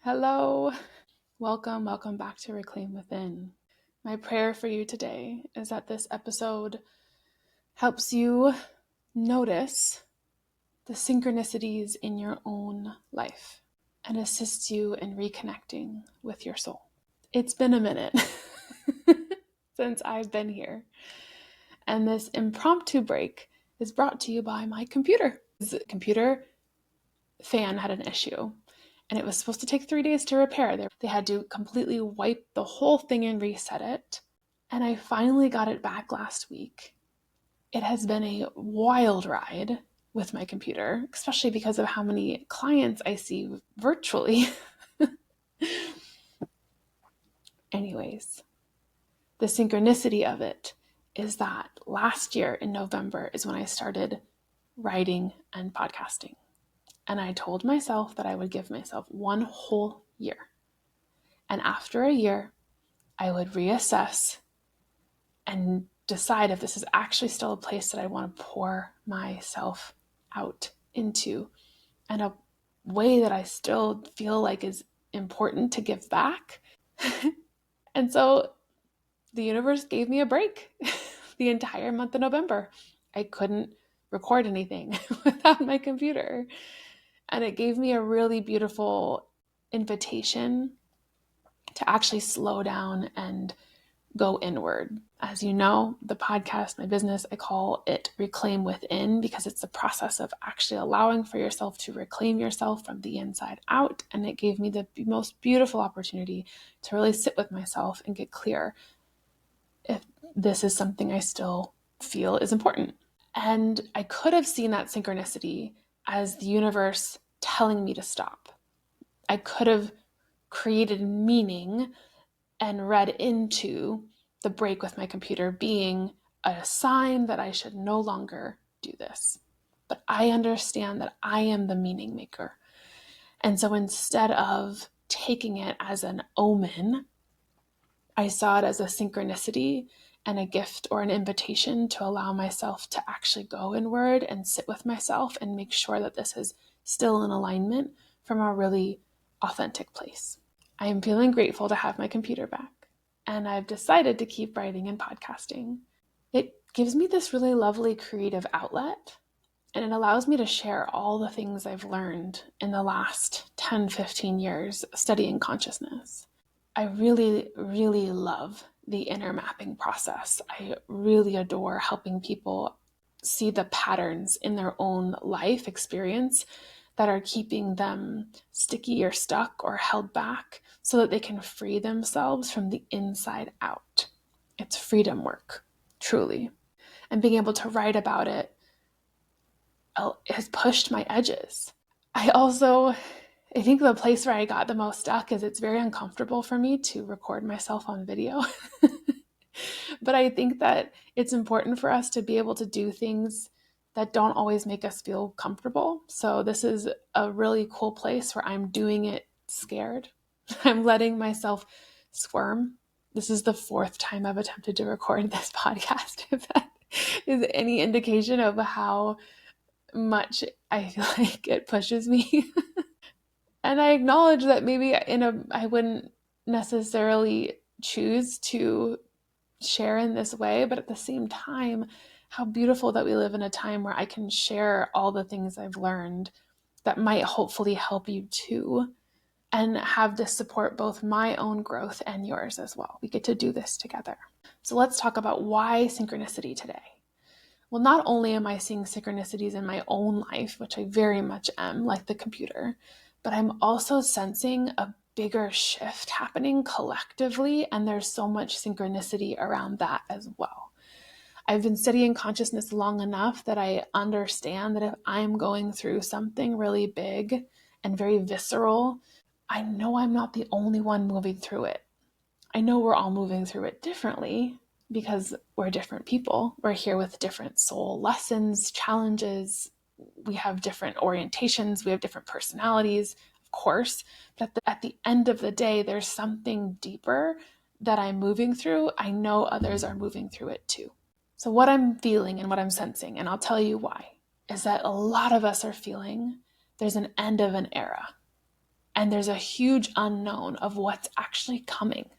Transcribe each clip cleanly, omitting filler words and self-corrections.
Hello, welcome back to Reclaim Within. My prayer for you today is that this episode helps you notice the synchronicities in your own life and assists you in reconnecting with your soul. It's been a minute since I've been here, and this impromptu break is brought to you by my computer. The computer fan had an issue, and it was supposed to take 3 days to repair. They had to completely wipe the whole thing and reset it. And I finally got it back last week. It has been a wild ride with my computer, especially because of how many clients I see virtually. Anyways, the synchronicity of it is that last year in November is when I started writing and podcasting. And I told myself that I would give myself one whole year. And after a year, I would reassess and decide if this is actually still a place that I want to pour myself out into, and a way that I still feel like is important to give back. And so the universe gave me a break the entire month of November. I couldn't record anything without my computer. And it gave me a really beautiful invitation to actually slow down and go inward. As you know, the podcast, my business, I call it Reclaim Within, because it's the process of actually allowing for yourself to reclaim yourself from the inside out. And it gave me the most beautiful opportunity to really sit with myself and get clear if this is something I still feel is important. And I could have seen that synchronicity as the universe telling me to stop. I could have created meaning and read into the break with my computer being a sign that I should no longer do this. But I understand that I am the meaning maker. And so instead of taking it as an omen, I saw it as a synchronicity and a gift or an invitation to allow myself to actually go inward and sit with myself and make sure that this is still in alignment from a really authentic place. I am feeling grateful to have my computer back, and I've decided to keep writing and podcasting. It gives me this really lovely creative outlet, and it allows me to share all the things I've learned in the last 10, 15 years studying consciousness. I really, really love the inner mapping process. I really adore helping people see the patterns in their own life experience that are keeping them sticky or stuck or held back so that they can free themselves from the inside out. It's freedom work, truly. And being able to write about it has pushed my edges. I think the place where I got the most stuck is it's very uncomfortable for me to record myself on video. But I think that it's important for us to be able to do things that don't always make us feel comfortable. So this is a really cool place where I'm doing it scared. I'm letting myself squirm. This is the 4th time I've attempted to record this podcast, if that is any indication of how much I feel like it pushes me. And I acknowledge that maybe I wouldn't necessarily choose to share in this way, but at the same time, how beautiful that we live in a time where I can share all the things I've learned that might hopefully help you too, and have this support both my own growth and yours as well. We get to do this together. So let's talk about why synchronicity today. Well, not only am I seeing synchronicities in my own life, which I very much am, like the computer, but I'm also sensing a bigger shift happening collectively, and there's so much synchronicity around that as well. I've been studying consciousness long enough that I understand that if I'm going through something really big and very visceral, I know I'm not the only one moving through it. I know we're all moving through it differently because we're different people. We're here with different soul lessons, challenges. We have different orientations. We have different personalities, of course. But at the end of the day, there's something deeper that I'm moving through. I know others are moving through it too. So what I'm feeling and what I'm sensing, and I'll tell you why, is that a lot of us are feeling there's an end of an era. And there's a huge unknown of what's actually coming.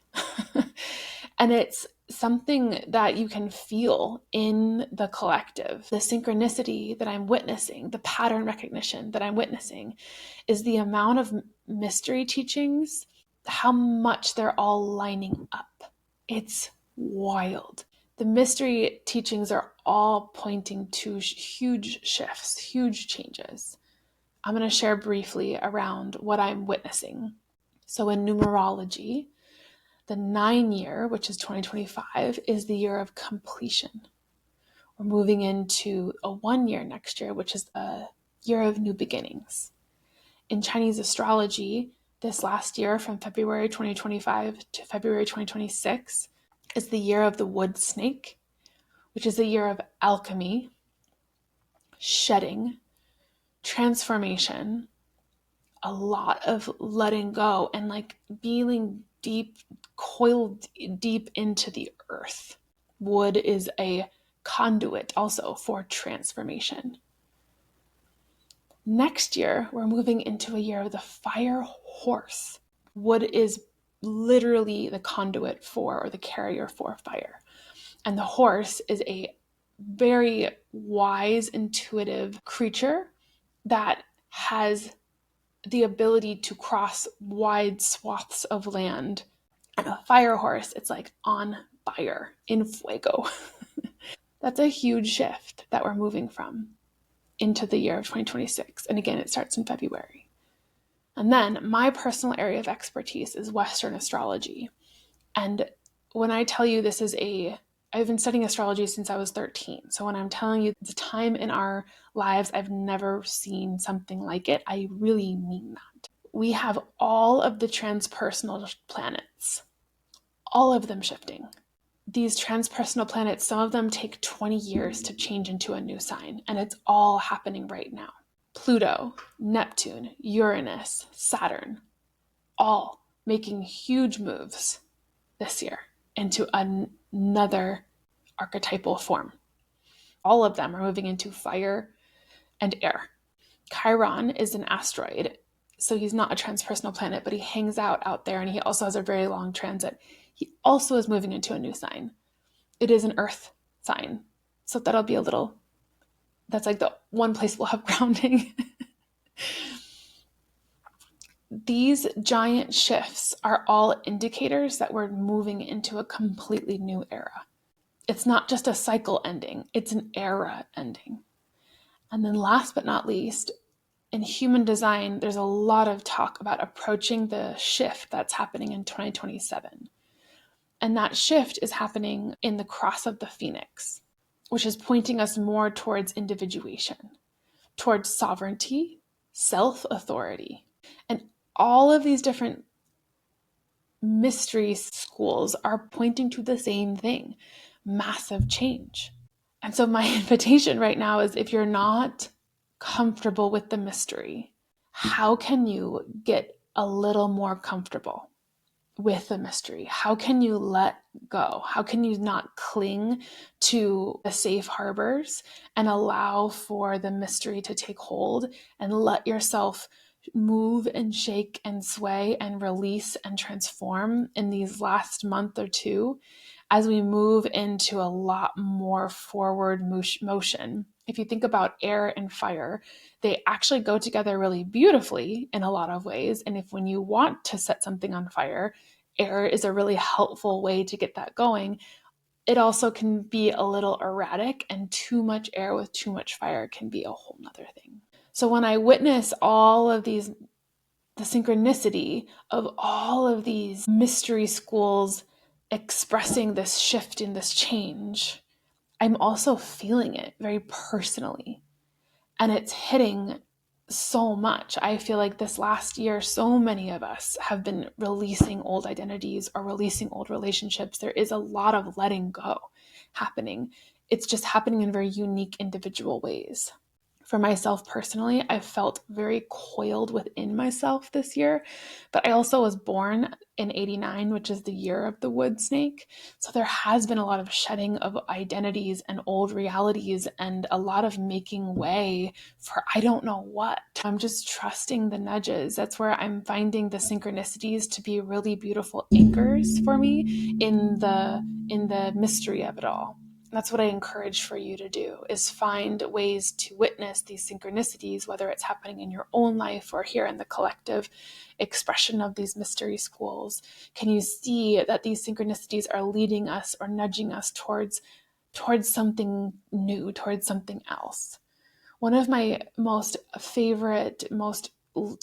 And it's something that you can feel in the collective. The synchronicity that I'm witnessing, the pattern recognition that I'm witnessing, is the amount of mystery teachings, how much they're all lining up. It's wild. The mystery teachings are all pointing to huge shifts, huge changes. I'm going to share briefly around what I'm witnessing. So in numerology, the 9-year, which is 2025, is the year of completion. We're moving into a 1-year next year, which is a year of new beginnings. In Chinese astrology, this last year from February 2025 to February 2026 is the year of the wood snake, which is a year of alchemy, shedding, transformation, a lot of letting go and like being deep, coiled deep into the earth. Wood is a conduit also for transformation. Next year, we're moving into a year of the fire horse. Wood is literally the conduit for, or the carrier for, fire. And the horse is a very wise, intuitive creature that has the ability to cross wide swaths of land. And a fire horse, it's like on fire, in fuego. That's a huge shift that we're moving from into the year of 2026. And again, it starts in February. And then my personal area of expertise is Western astrology. And when I tell you this is I've been studying astrology since I was 13. So when I'm telling you it's a time in our lives I've never seen something like it, I really mean that. We have all of the transpersonal planets, all of them shifting. These transpersonal planets, some of them take 20 years to change into a new sign, and it's all happening right now. Pluto, Neptune, Uranus, Saturn, all making huge moves this year into another archetypal form. All of them are moving into fire and air. Chiron is an asteroid, so he's not a transpersonal planet, but he hangs out there, and he also has a very long transit. He also is moving into a new sign. It is an earth sign, so that'll be that's like the one place we'll have grounding. These giant shifts are all indicators that we're moving into a completely new era. It's not just a cycle ending, it's an era ending. And then last but not least, in human design, there's a lot of talk about approaching the shift that's happening in 2027. And that shift is happening in the cross of the phoenix, which is pointing us more towards individuation, towards sovereignty, self-authority. And all of these different mystery schools are pointing to the same thing, massive change. And so my invitation right now is, if you're not comfortable with the mystery, how can you get a little more comfortable with the mystery? How can you let go? How can you not cling to the safe harbors and allow for the mystery to take hold and let yourself move and shake and sway and release and transform in these last month or two as we move into a lot more forward motion? If you think about air and fire, they actually go together really beautifully in a lot of ways. And when you want to set something on fire, air is a really helpful way to get that going. It also can be a little erratic, and too much air with too much fire can be a whole nother thing. So when I witness all of these, the synchronicity of all of these mystery schools expressing this shift and this change, I'm also feeling it very personally. And it's hitting so much. I feel like this last year, so many of us have been releasing old identities or releasing old relationships. There is a lot of letting go happening. It's just happening in very unique individual ways. For myself personally, I felt very coiled within myself this year, but I also was born in 89, which is the year of the wood snake. So there has been a lot of shedding of identities and old realities and a lot of making way for I don't know what. I'm just trusting the nudges. That's where I'm finding the synchronicities to be really beautiful anchors for me in the mystery of it all. That's what I encourage for you to do, is find ways to witness these synchronicities, whether it's happening in your own life or here in the collective expression of these mystery schools. Can you see that these synchronicities are leading us or nudging us towards something new, towards something else? One of my most favorite, most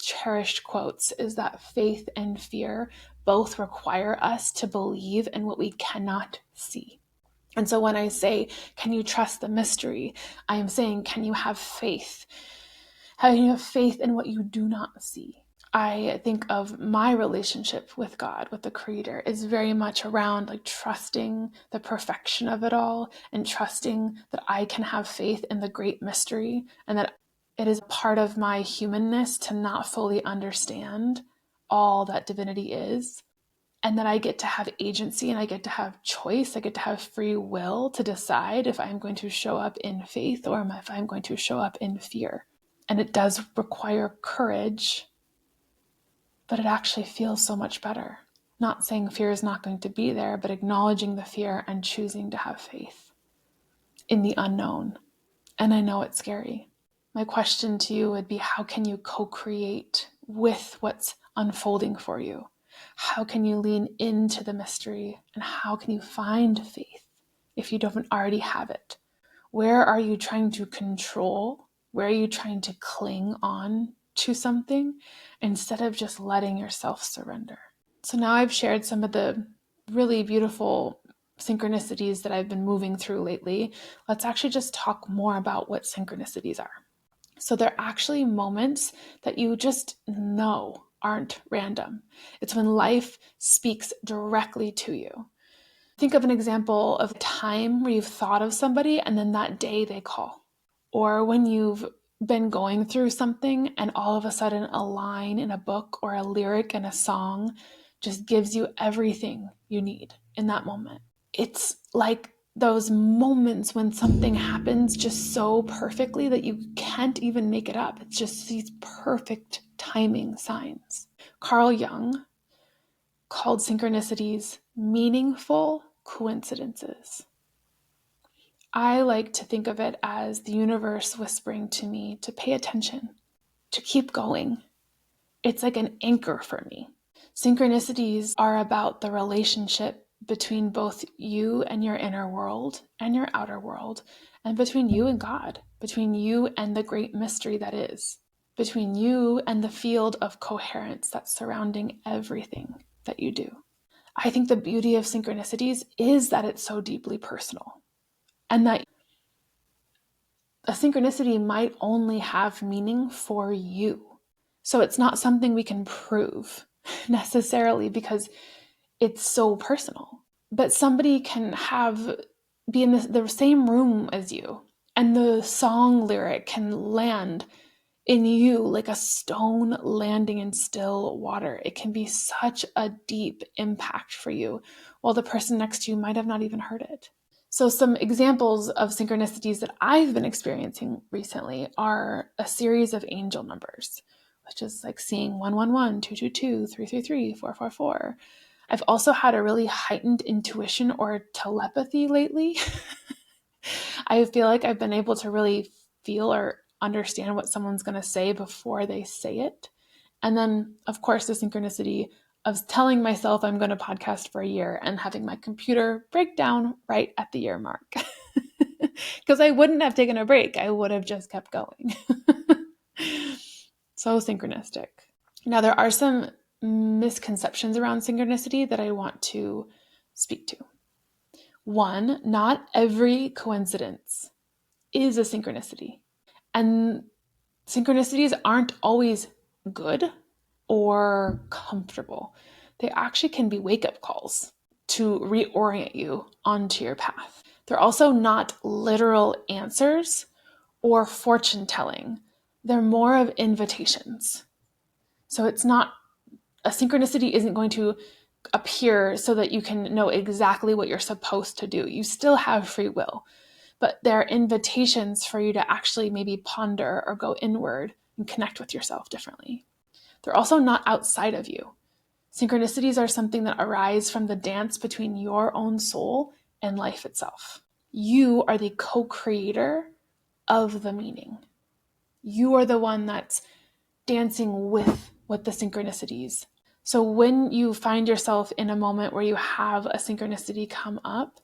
cherished quotes is that faith and fear both require us to believe in what we cannot see. And so when I say, can you trust the mystery? I am saying, can you have faith? Can you have faith in what you do not see? I think of my relationship with God, with the Creator, is very much around like trusting the perfection of it all and trusting that I can have faith in the great mystery and that it is part of my humanness to not fully understand all that divinity is. And that I get to have agency and I get to have choice. I get to have free will to decide if I'm going to show up in faith or if I'm going to show up in fear. And it does require courage, but it actually feels so much better. Not saying fear is not going to be there, but acknowledging the fear and choosing to have faith in the unknown. And I know it's scary. My question to you would be, how can you co-create with what's unfolding for you? How can you lean into the mystery? And how can you find faith if you don't already have it? Where are you trying to control? Where are you trying to cling on to something instead of just letting yourself surrender? So now I've shared some of the really beautiful synchronicities that I've been moving through lately. Let's actually just talk more about what synchronicities are. So they're actually moments that you just know aren't random. It's when life speaks directly to you. Think of an example of a time where you've thought of somebody and then that day they call. Or when you've been going through something and all of a sudden a line in a book or a lyric in a song just gives you everything you need in that moment. It's like those moments when something happens just so perfectly that you can't even make it up. It's just these perfect timing signs. Carl Jung called synchronicities meaningful coincidences. I like to think of it as the universe whispering to me to pay attention, to keep going. It's like an anchor for me. Synchronicities are about the relationship between both you and your inner world and your outer world, and between you and God, between you and the great mystery that is, between you and the field of coherence that's surrounding everything that you do. I think the beauty of synchronicities is that it's so deeply personal, and that a synchronicity might only have meaning for you. So it's not something we can prove necessarily because it's so personal. But somebody can be in the same room as you, and the song lyric can land in you like a stone landing in still water. It can be such a deep impact for you, while the person next to you might have not even heard it. So some examples of synchronicities that I've been experiencing recently are a series of angel numbers, which is like seeing 111, 222, 333, 444. I've also had a really heightened intuition or telepathy lately. I feel like I've been able to really feel or understand what someone's going to say before they say it. And then, of course, the synchronicity of telling myself I'm going to podcast for a year and having my computer break down right at the year mark. Because I wouldn't have taken a break. I would have just kept going. So synchronistic. Now, there are some misconceptions around synchronicity that I want to speak to. One, not every coincidence is a synchronicity. And synchronicities aren't always good or comfortable. They actually can be wake-up calls to reorient you onto your path. They're also not literal answers or fortune telling. They're more of invitations. So it's not, a synchronicity isn't going to appear so that you can know exactly what you're supposed to do. You still have free will, but they're invitations for you to actually maybe ponder or go inward and connect with yourself differently. They're also not outside of you. Synchronicities are something that arise from the dance between your own soul and life itself. You are the co-creator of the meaning. You are the one that's dancing with the synchronicities. So when you find yourself in a moment where you have a synchronicity come up,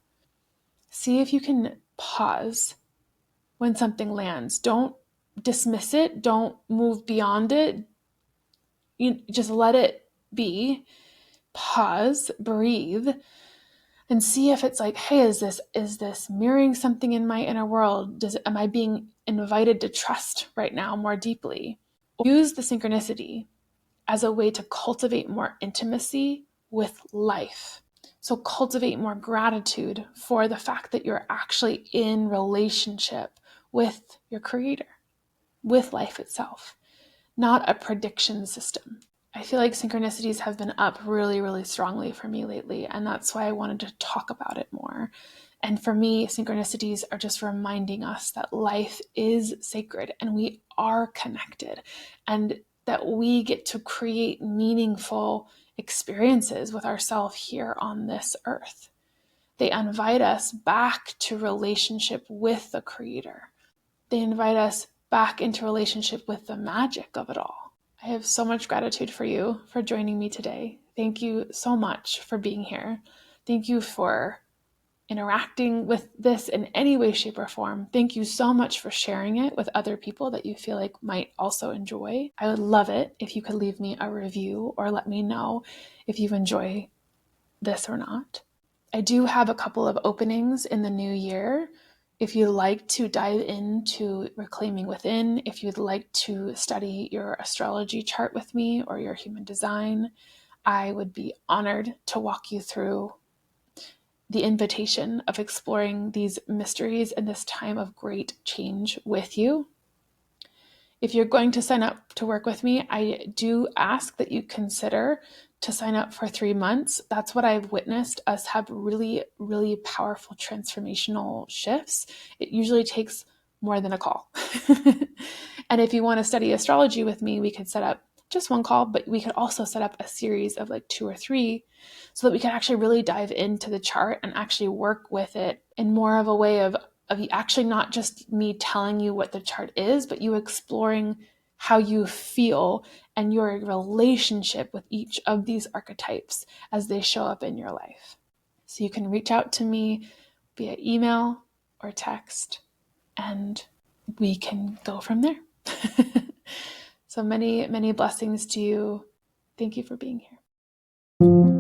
see if you can pause when something lands. Don't dismiss it. Don't move beyond it. You just let it be. Pause, breathe, and see if it's like, hey, is this mirroring something in my inner world? Am I being invited to trust right now more deeply? Use the synchronicity as a way to cultivate more intimacy with life. So cultivate more gratitude for the fact that you're actually in relationship with your creator, with life itself, not a prediction system. I feel like synchronicities have been up really, really strongly for me lately, and that's why I wanted to talk about it more. And for me, synchronicities are just reminding us that life is sacred and we are connected, and that we get to create meaningful experiences with ourselves here on this earth. They invite us back to relationship with the Creator. They invite us back into relationship with the magic of it all. I have so much gratitude for you for joining me today. Thank you so much for being here. Thank you for interacting with this in any way, shape, or form. Thank you so much for sharing it with other people that you feel like might also enjoy. I would love it if you could leave me a review or let me know if you enjoy this or not. I do have a couple of openings in the new year. If you'd like to dive into Reclaiming Within, if you'd like to study your astrology chart with me or your human design, I would be honored to walk you through the invitation of exploring these mysteries in this time of great change with you. If you're going to sign up to work with me, I do ask that you consider to sign up for 3 months. That's what I've witnessed us have really, really powerful transformational shifts. It usually takes more than a call. And if you want to study astrology with me, we could set up just one call, but we could also set up a series of like 2 or 3 so that we can actually really dive into the chart and actually work with it in more of a way of actually not just me telling you what the chart is, but you exploring how you feel and your relationship with each of these archetypes as they show up in your life. So you can reach out to me via email or text, and we can go from there. So many, many blessings to you. Thank you for being here.